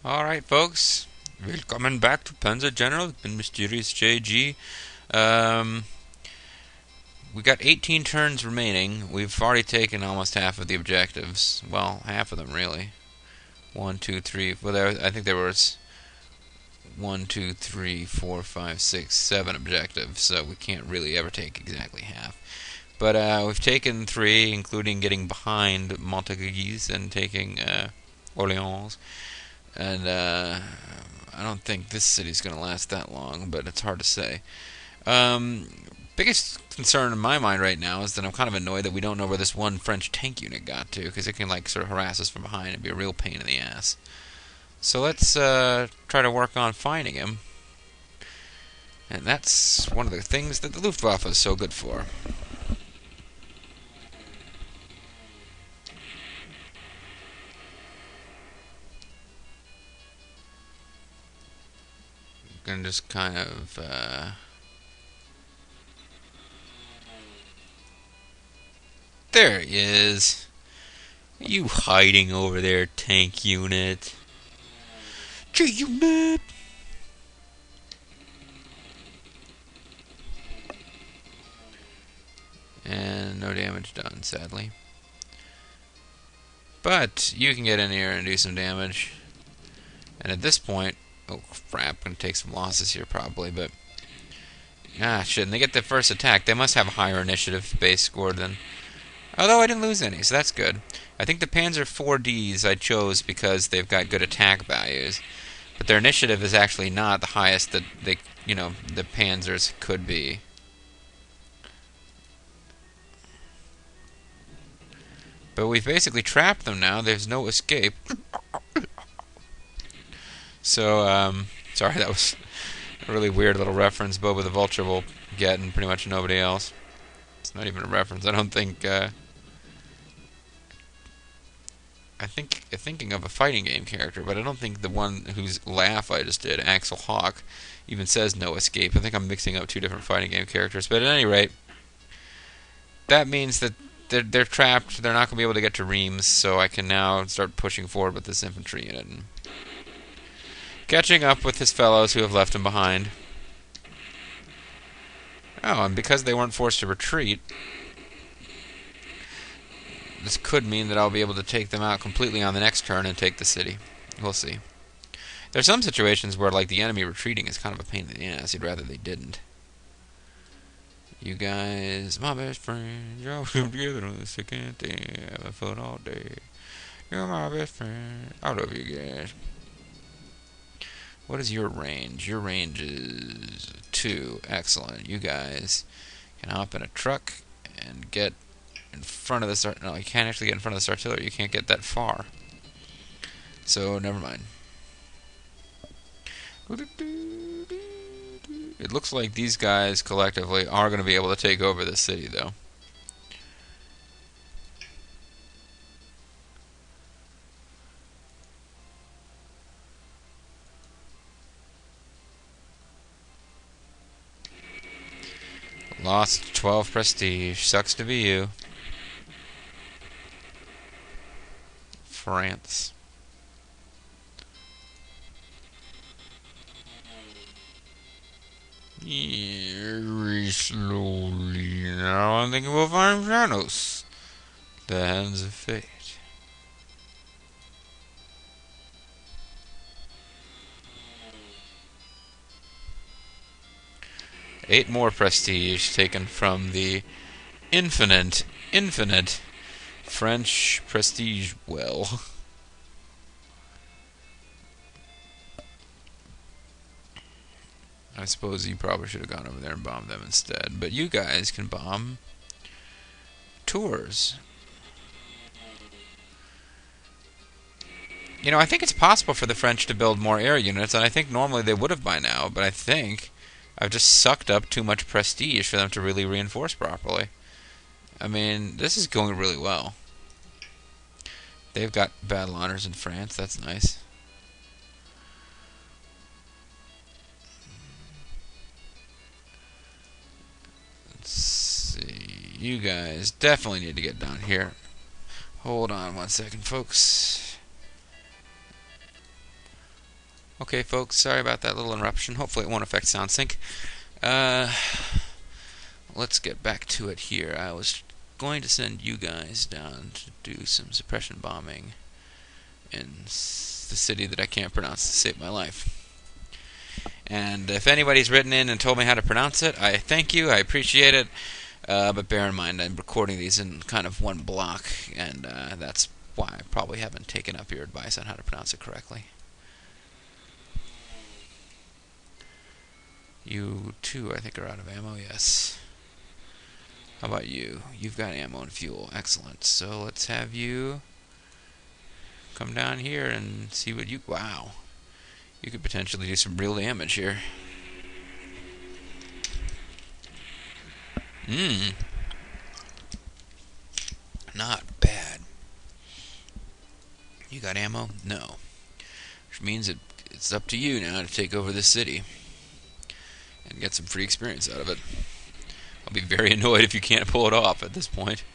Alright, folks. Welcome back to Panzer General. It's been Mysterious JG. Um, we got 18 turns remaining. We've already taken almost half of the objectives. Well, half of them, really. 1, 2, 3. I think there was 1, 2, 3, 4, 5, 6, 7 objectives, so we can't really ever take exactly half. But we've taken 3, including getting behind Montaguese and taking Orleans. And I don't think this city's going to last that long, but it's hard to say. Um, Biggest concern in my mind right now is that I'm kind of annoyed that we don't know where this one French tank unit got to, because it can like sort of harass us from behind and be a real pain in the ass. So let's try to work on finding him. And that's one of the things that the Luftwaffe is so good for. I'm going to just kind of... There he is. You hiding over there, tank unit. G-unit! And no damage done, sadly. But you can get in here and do some damage. And at this point... Oh, crap. I'm going to take some losses here, probably, but... Ah, shit. And they get their first attack. They must have a higher initiative base score than... Although I didn't lose any, so that's good. I think the Panzer 4Ds I chose because they've got good attack values. But their initiative is actually not the highest that they, the Panzers could be. But we've basically trapped them now. There's no escape. So, sorry, that was a really weird little reference Boba the Vulture will get and pretty much nobody else. It's not even a reference. I don't think, thinking of a fighting game character, but I don't think the one whose laugh I just did, Axel Hawk, even says no escape. I think I'm mixing up two different fighting game characters. But at any rate, that means that they're trapped. They're not going to be able to get to Reims, so I can now start pushing forward with this infantry unit and catching up with his fellows who have left him behind. Oh, and because they weren't forced to retreat, this could mean that I'll be able to take them out completely on the next turn and take the city. We'll see. There's some situations where, like, the enemy retreating is kind of a pain in the ass. You'd rather they didn't. You guys, my best friend, y'all together on the second day, having fun all day. You're my best friend. I love you guys. What is your range? Your range is 2. Excellent. You guys can hop in a truck and get in front of this. No, you can't actually get in front of this artillery. You can't get that far. So, never mind. It looks like these guys collectively are going to be able to take over this city, though. Lost 12 prestige. Sucks to be you. France. Very slowly. Now I'm thinking we'll find Janos. The hands of fate. Eight more prestige taken from the infinite French prestige well. I suppose you probably should have gone over there and bombed them instead. But you guys can bomb Tours. I think it's possible for the French to build more air units, and I think normally they would have by now, but I think I've just sucked up too much prestige for them to really reinforce properly. I mean, this is going really well. They've got battle honors in France. That's nice. Let's see. You guys definitely need to get down here. Hold on one second, folks. Okay, folks, sorry about that little interruption. Hopefully it won't affect SoundSync. Uh, let's get back to it here. I was going to send you guys down to do some suppression bombing in the city that I can't pronounce to save my life. And if anybody's written in and told me how to pronounce it, I thank you. I appreciate it. But bear in mind, I'm recording these in kind of one block, and that's why I probably haven't taken up your advice on how to pronounce it correctly. You, too, I think, are out of ammo, yes. How about you? You've got ammo and fuel. Excellent. So let's have you come down here and see what you... Wow. You could potentially do some real damage here. Not bad. You got ammo? No. Which means it's up to you now to take over this city and get some free experience out of it. I'll be very annoyed if you can't pull it off at this point.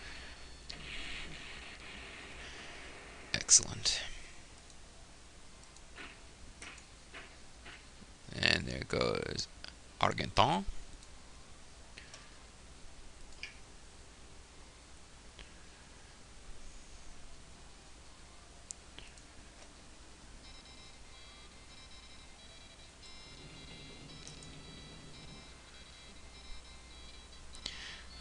Excellent. And there goes Argenton.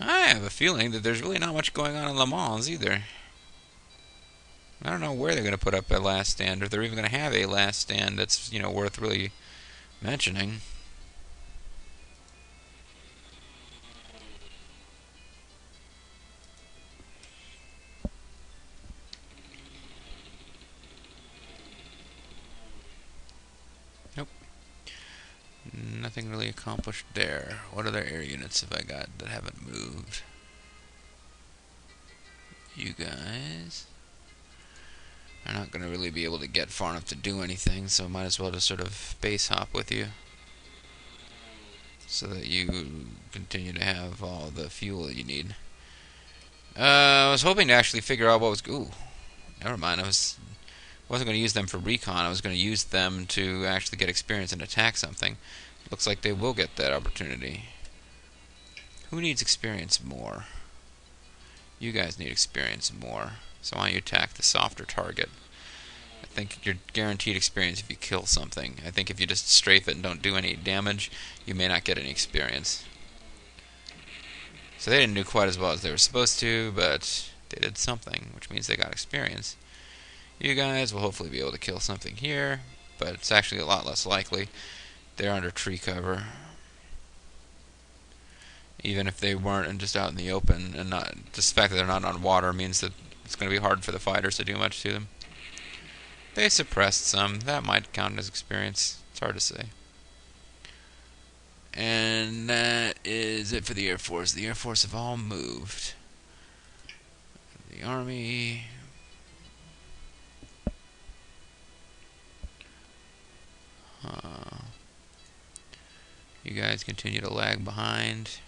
I have a feeling that there's really not much going on in Le Mans either. I don't know where they're going to put up a last stand, or if they're even going to have a last stand that's, worth really mentioning. Nope. Nothing really accomplished there. What other air units have I got that haven't moved? You guys are not going to really be able to get far enough to do anything, so might as well just sort of base hop with you so that you continue to have all the fuel that you need. I was hoping to actually figure out what was... Ooh, never mind. Wasn't going to use them for recon. I was going to use them to actually get experience and attack something. Looks like they will get that opportunity. Who needs experience more? You guys need experience more. So why don't you attack the softer target? I think you're guaranteed experience if you kill something. I think if you just strafe it and don't do any damage, you may not get any experience. So they didn't do quite as well as they were supposed to, but they did something, which means they got experience. You guys will hopefully be able to kill something here, but it's actually a lot less likely. They're under tree cover. Even if they weren't and just out in the open, and not just the fact that they're not on water means that it's going to be hard for the fighters to do much to them. They suppressed some. That might count as experience. It's hard to say. And that is it for the Air Force. The Air Force have all moved. The Army... You guys continue to lag behind.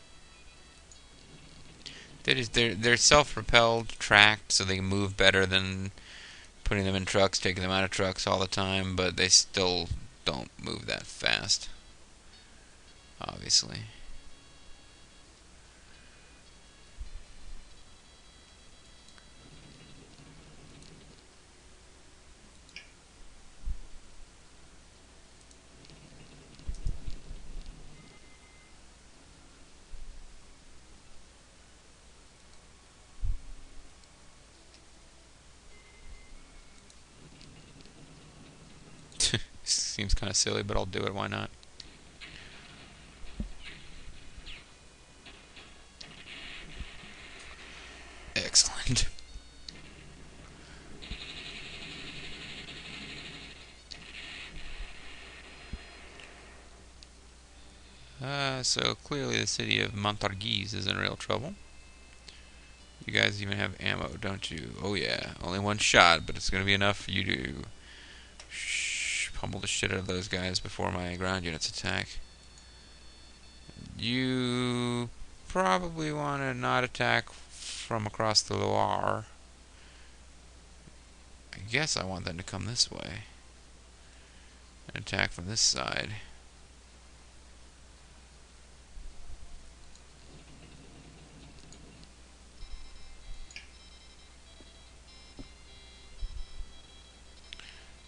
They're self-propelled, tracked, so they move better than putting them in trucks, taking them out of trucks all the time, but they still don't move that fast, obviously. Seems kind of silly, but I'll do it. Why not? Excellent. So clearly the city of Montargis is in real trouble. You guys even have ammo, don't you? Oh yeah, only one shot, but it's going to be enough for you to pummel the shit out of those guys before my ground units attack. You probably want to not attack from across the Loire. I guess I want them to come this way. Attack from this side.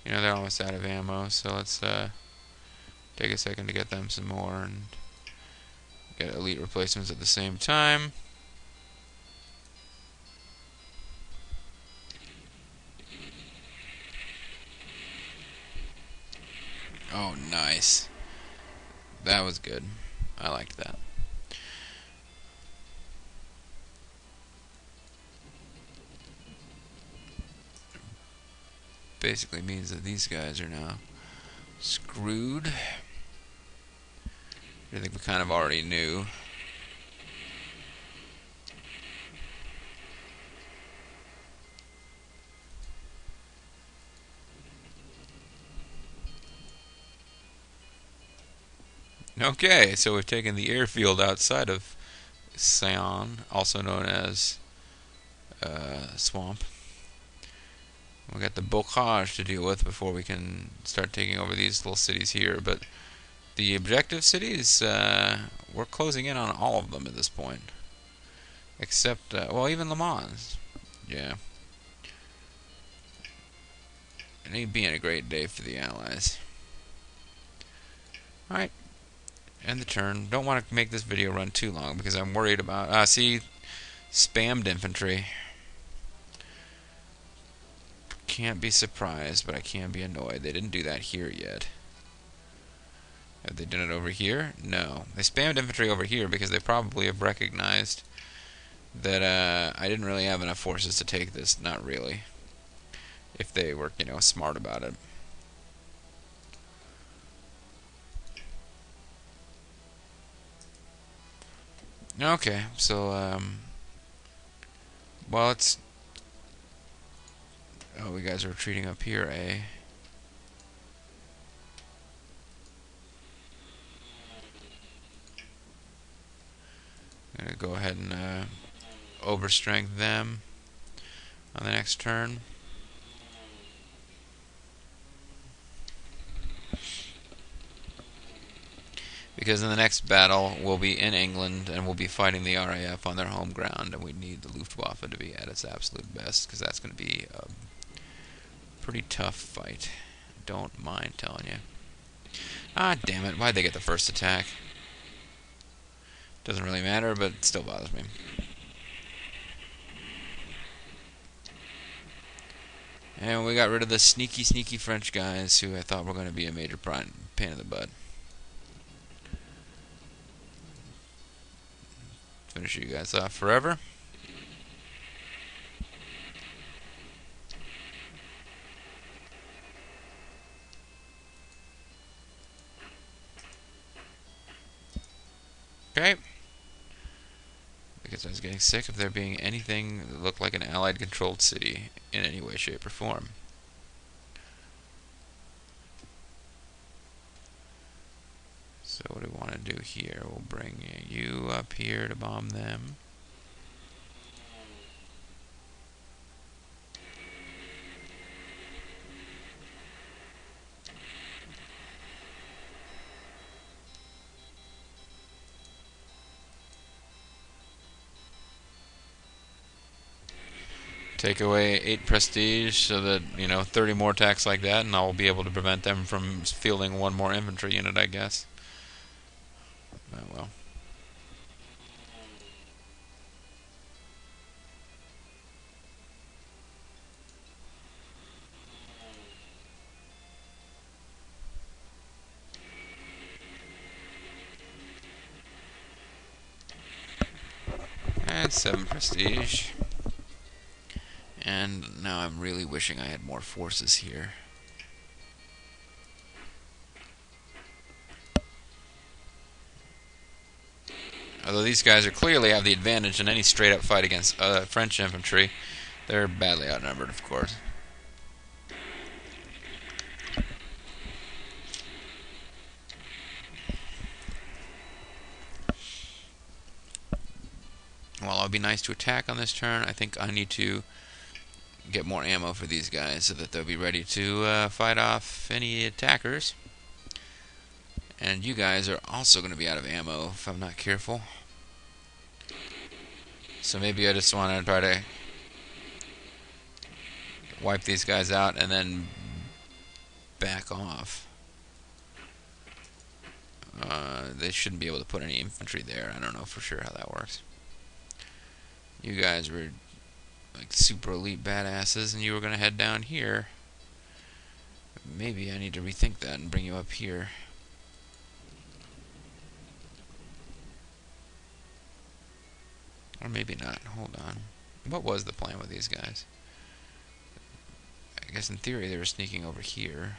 You know, they're almost out of ammo, so let's take a second to get them some more and get elite replacements at the same time. Oh, nice. That was good. I liked that. Basically means that these guys are now screwed. I think we kind of already knew. Okay, so we've taken the airfield outside of Sion, also known as Swamp. We got the Bocage to deal with before we can start taking over these little cities here. But the objective cities, we're closing in on all of them at this point. Except, well, even Le Mans. Yeah. It ain't being a great day for the Allies. Alright. End the turn. Don't want to make this video run too long because I'm worried about... see? Spammed infantry. Can't be surprised, but I can be annoyed. They didn't do that here yet. Have they done it over here? No. They spammed infantry over here because they probably have recognized that I didn't really have enough forces to take this. Not really. If they were, you know, smart about it. Okay, so, well, it's... Oh, you guys are retreating up here, eh? I'm gonna go ahead and overstrength them on the next turn. Because in the next battle, we'll be in England and we'll be fighting the RAF on their home ground, and we need the Luftwaffe to be at its absolute best, because that's going to be a pretty tough fight. Don't mind telling you. Ah, damn it. Why'd they get the first attack? Doesn't really matter, but it still bothers me. And we got rid of the sneaky, sneaky French guys who I thought were going to be a major pain in the butt. Finish you guys off forever. Okay. Because I was getting sick of there being anything that looked like an Allied controlled city in any way, shape, or form. So what do we want to do here? We'll bring you up here to bomb them. Take away 8 prestige so that, you know, 30 more attacks like that, and I'll be able to prevent them from fielding one more infantry unit, I guess. Oh well. And 7 prestige. And now I'm really wishing I had more forces here. Although these guys are clearly have the advantage in any straight-up fight against French infantry, they're badly outnumbered, of course. While it'll be nice to attack on this turn, I think I need to get more ammo for these guys so that they'll be ready to fight off any attackers. And you guys are also going to be out of ammo if I'm not careful. So maybe I just want to try to wipe these guys out and then back off. They shouldn't be able to put any infantry there. I don't know for sure how that works. You guys were like super elite badasses and you were going to head down here. Maybe I need to rethink that and bring you up here. Or maybe not. Hold on. What was the plan with these guys? I guess in theory they were sneaking over here.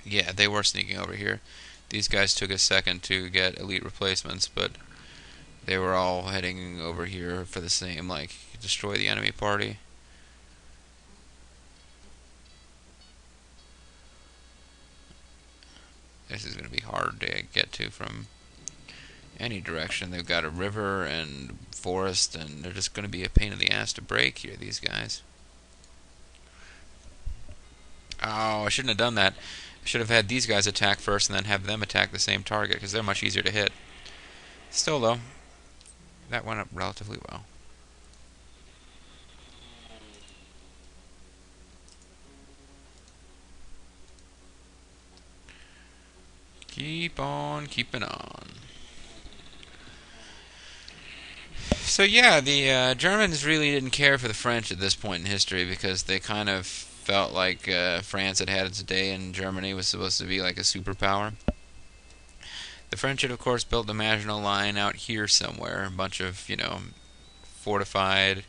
Yeah, they were sneaking over here. These guys took a second to get elite replacements, but they were all heading over here for the same, like, destroy the enemy party. This is going to be hard to get to from any direction. They've got a river and forest, and they're just going to be a pain in the ass to break here, these guys. Oh, I shouldn't have done that. I should have had these guys attack first and then have them attack the same target, because they're much easier to hit. Still, though, that went up relatively well. Keep on keeping on. So yeah, the Germans really didn't care for the French at this point in history because they kind of felt like France had had its day and Germany was supposed to be like a superpower. The French had, of course, built the Maginot Line out here somewhere. A bunch of, fortified,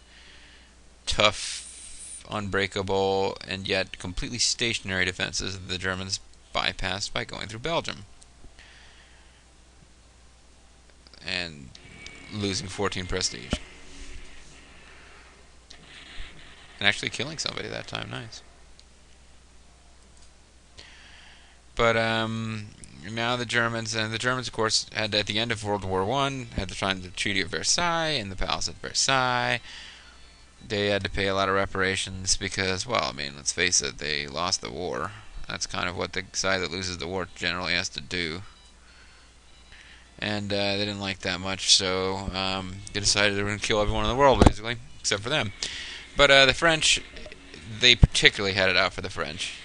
tough, unbreakable, and yet completely stationary defenses that the Germans bypassed by going through Belgium. And losing 14 prestige. And actually killing somebody that time, nice. But now the Germans, of course, had at the end of World War I, had to sign the Treaty of Versailles in the Palace of Versailles. They had to pay a lot of reparations because, well, I mean, let's face it, they lost the war. That's kind of what the side that loses the war generally has to do. And they didn't like that much, so they decided they were going to kill everyone in the world, basically, except for them. But the French, they particularly had it out for the French.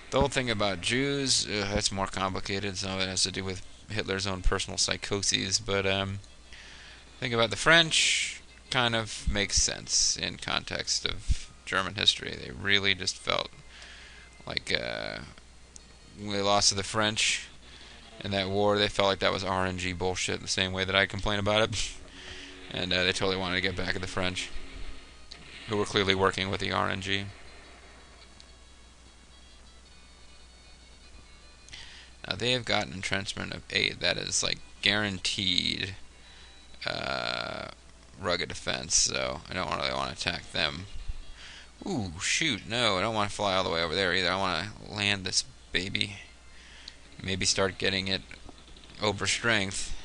The whole thing about Jews, that's more complicated. Some of it has to do with Hitler's own personal psychoses. But the thing about the French kind of makes sense in context of German history. They really just felt like when they lost to the French in that war, they felt like that was RNG bullshit the same way that I complain about it. And they totally wanted to get back at the French, who were clearly working with the RNG. Now they have got an entrenchment of 8. That is like guaranteed rugged defense, so I don't really want to attack them. Ooh, shoot, no, I don't want to fly all the way over there either. I want to land this baby. Maybe start getting it over strength.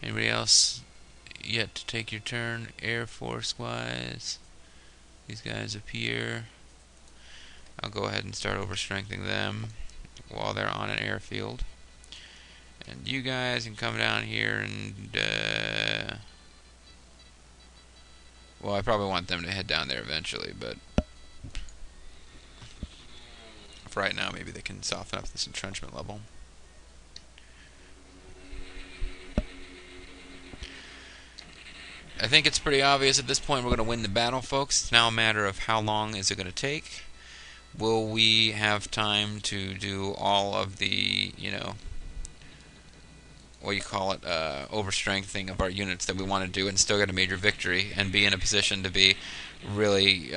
Anybody else yet to take your turn, Air Force wise? These guys up here. I'll go ahead and start over-strengthening them while they're on an airfield. And you guys can come down here and, well, I probably want them to head down there eventually, but for right now, maybe they can soften up this entrenchment level. I think it's pretty obvious at this point we're going to win the battle, folks. It's now a matter of how long is it going to take. Will we have time to do all of the, what you call it, overstrengthening of our units that we want to do and still get a major victory and be in a position to be really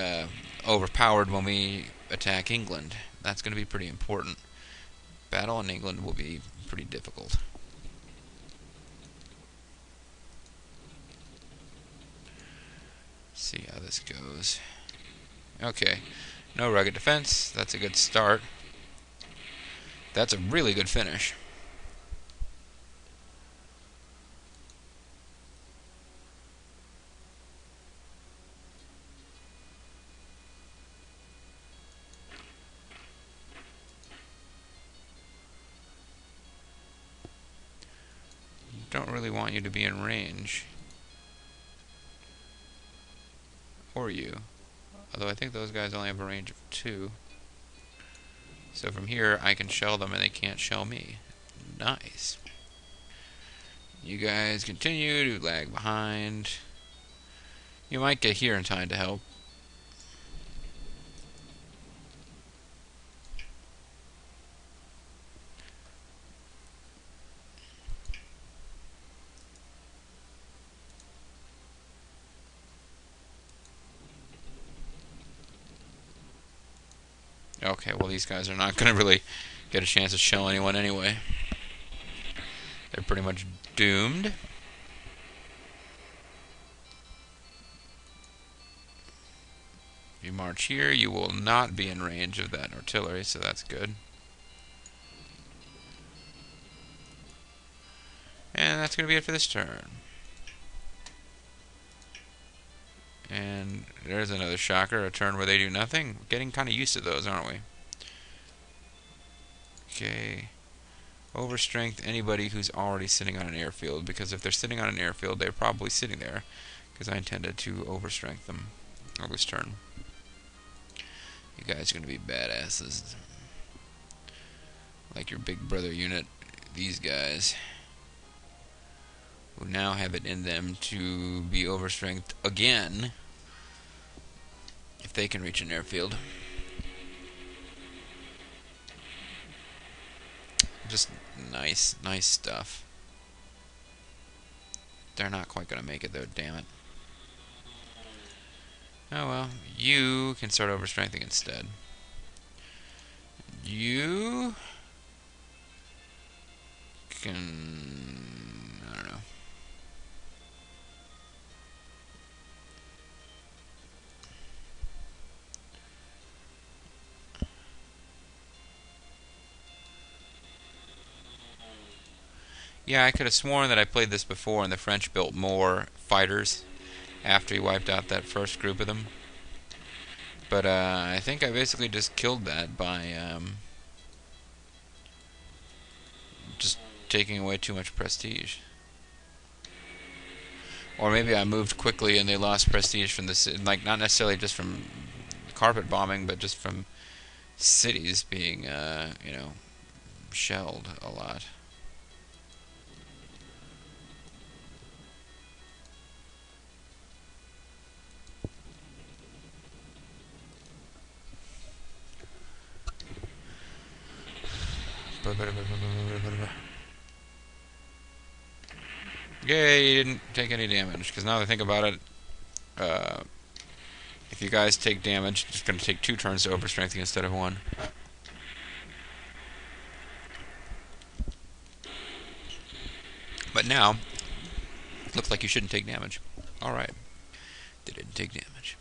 overpowered when we attack England? That's going to be pretty important. Battle in England will be pretty difficult. See how this goes. Okay, no rugged defense. That's a good start. That's a really good finish. don't really want you to be in range. Or you. Although I think those guys only have a range of 2. So from here, I can shell them and they can't shell me. Nice. You guys continue to lag behind. You might get here in time to help. Okay, well these guys are not going to really get a chance to shell anyone anyway. They're pretty much doomed. If you march here, you will not be in range of that artillery, so that's good. And that's going to be it for this turn. And there's another shocker, a turn where they do nothing. We're getting kind of used to those, aren't we? Okay. Overstrength anybody who's already sitting on an airfield, because if they're sitting on an airfield, they're probably sitting there, because I intended to overstrength them on this turn. You guys are going to be badasses. Like your big brother unit, these guys, who now have it in them to be overstrength again, if they can reach an airfield. Just nice stuff. They're not quite going to make it though, damn it. Oh well, you can start overstrengthening instead. You can... I don't know. Yeah, I could have sworn that I played this before and the French built more fighters after he wiped out that first group of them. But I think I basically just killed that by just taking away too much prestige. Or maybe I moved quickly and they lost prestige from the like not necessarily just from carpet bombing, but just from cities being you know, shelled a lot. Yay, you didn't take any damage, because now that I think about it, if you guys take damage, it's going to take 2 turns to overstrength you instead of 1. But now, it looks like you shouldn't take damage. Alright, they didn't take damage.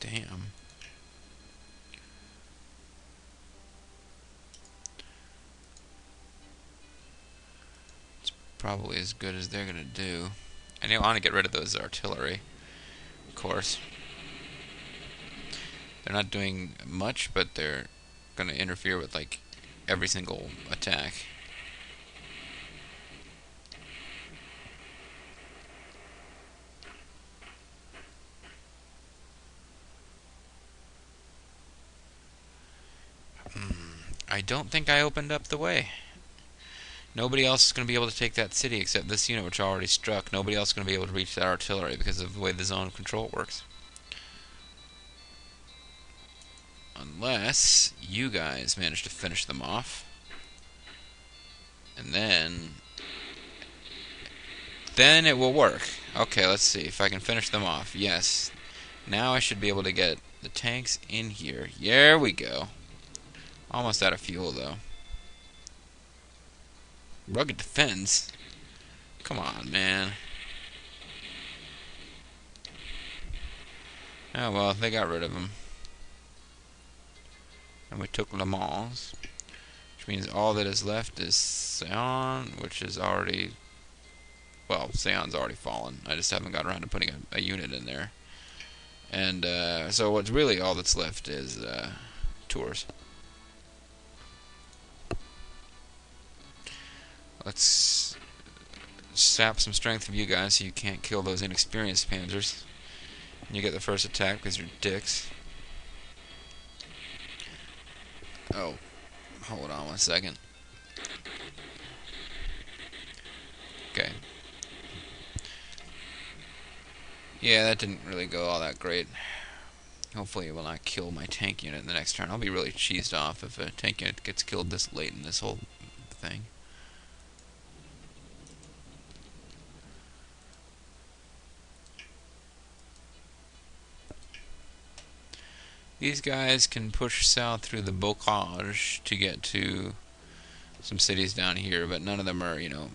Damn. It's probably as good as they're gonna do. I want to get rid of those artillery, of course. They're not doing much, but they're gonna interfere with like every single attack. I don't think I opened up the way. Nobody else is going to be able to take that city except this unit, which already struck. Nobody else is going to be able to reach that artillery because of the way the zone of control works. Unless you guys manage to finish them off. And then it will work. Okay, let's see if I can finish them off. Yes. Now I should be able to get the tanks in here. There we go. Almost out of fuel, though. Rugged defense? Come on, man. Oh, well, they got rid of him. And we took Le Mans. which means all that is left is Sion, which is already, well, Sion's already fallen. I just haven't got around to putting a unit in there. And so what's really all that's left is Tours. Let's sap some strength from you guys so you can't kill those inexperienced panzers. And you get the first attack because you're dicks. Oh, hold on 1 second. Okay. Yeah, that didn't really go all that great. Hopefully it will not kill my tank unit in the next turn. I'll be really cheesed off if a tank unit gets killed this late in this whole thing. These guys can push south through the bocage to get to some cities down here, but none of them are, you know,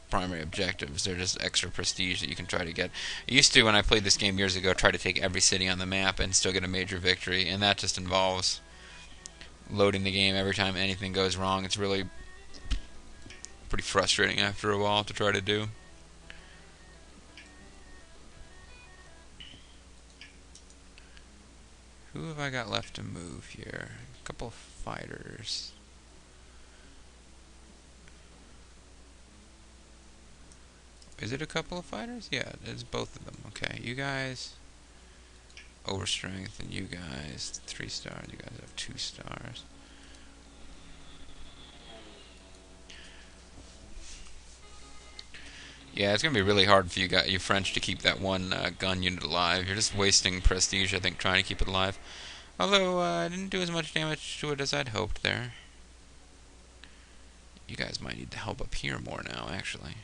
primary objectives. They're just extra prestige that you can try to get. I used to, when I played this game years ago, try to take every city on the map and still get a major victory, and that just involves loading the game every time anything goes wrong. It's really pretty frustrating after a while to try to do. Who have I got left to move here? A couple of fighters. Is it a couple of fighters? Yeah, it's both of them. Okay, you guys overstrength, and you guys 3 stars. You guys have 2 stars. Yeah, it's gonna be really hard for you French to keep that one gun unit alive. You're just wasting prestige, I think, trying to keep it alive. Although I didn't do as much damage to it as I'd hoped there. You guys might need to help up here more now, actually.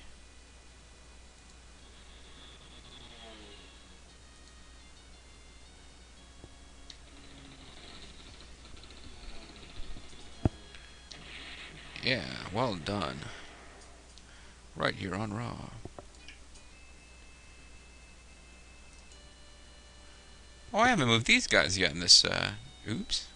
Yeah, well done. Right here on Raw. Oh, I haven't moved these guys yet in this, oops.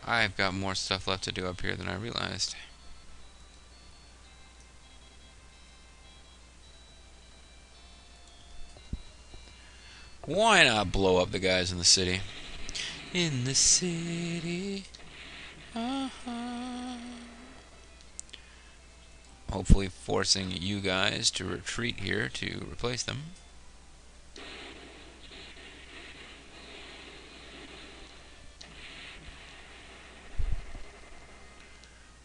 I've got more stuff left to do up here than I realized. Why not blow up the guys in the city? In the city. Hopefully forcing you guys to retreat here to replace them.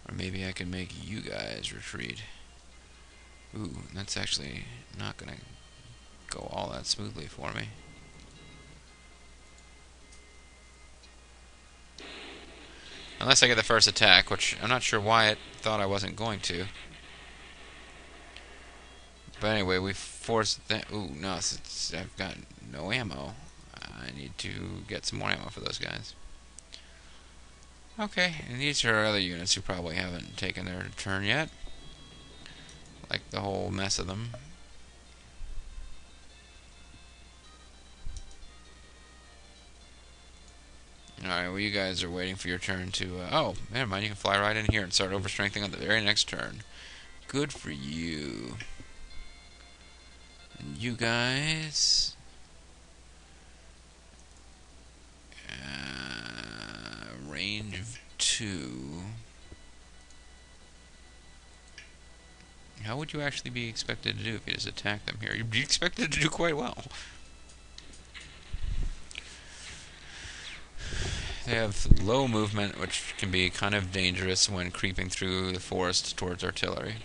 Or maybe I can make you guys retreat. Ooh, that's actually not gonna go all that smoothly for me. Unless I get the first attack, which I'm not sure why it thought I wasn't going to. But anyway, we forced that. Ooh, no, I've got no ammo. I need to get some more ammo for those guys. Okay, and these are other units who probably haven't taken their turn yet. Like the whole mess of them. Alright, well you guys are waiting for your turn to, oh, never mind, you can fly right in here and start overstrengthening on the very next turn. Good for you. And you guys... range of 2. How would you actually be expected to do if you just attack them here? You'd be expected to do quite well. They have low movement, which can be kind of dangerous when creeping through the forest towards artillery.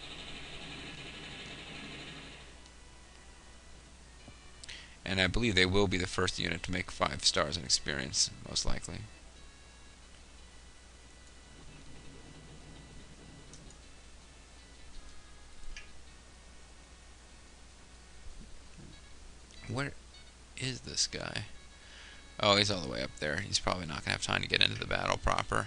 And I believe they will be the first unit to make 5 stars in experience, most likely. Where is this guy? Oh, he's all the way up there. He's probably not going to have time to get into the battle proper.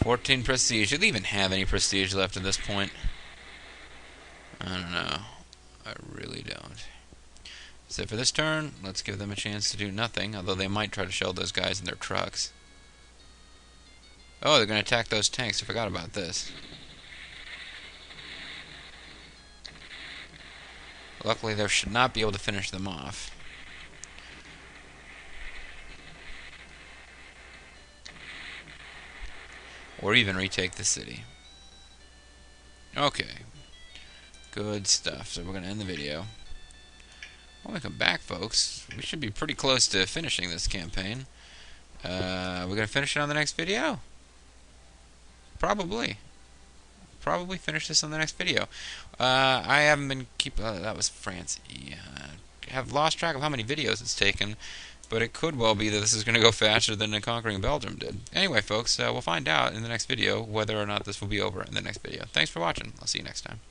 $14 prestige. Do they even have any prestige left at this point? I don't know. I really don't. So for this turn, let's give them a chance to do nothing, although they might try to shell those guys in their trucks. Oh, they're going to attack those tanks. I forgot about this. Luckily, they should not be able to finish them off. Or even retake the city. Okay. Good stuff. So we're going to end the video. When we come back, folks, we should be pretty close to finishing this campaign. We're going to finish it on the next video? Probably. Probably finish this on the next video. I haven't been that was France. Yeah. I have lost track of how many videos it's taken, but it could well be that this is going to go faster than the Conquering Belgium did. Anyway, folks, we'll find out in the next video whether or not this will be over in the next video. Thanks for watching. I'll see you next time.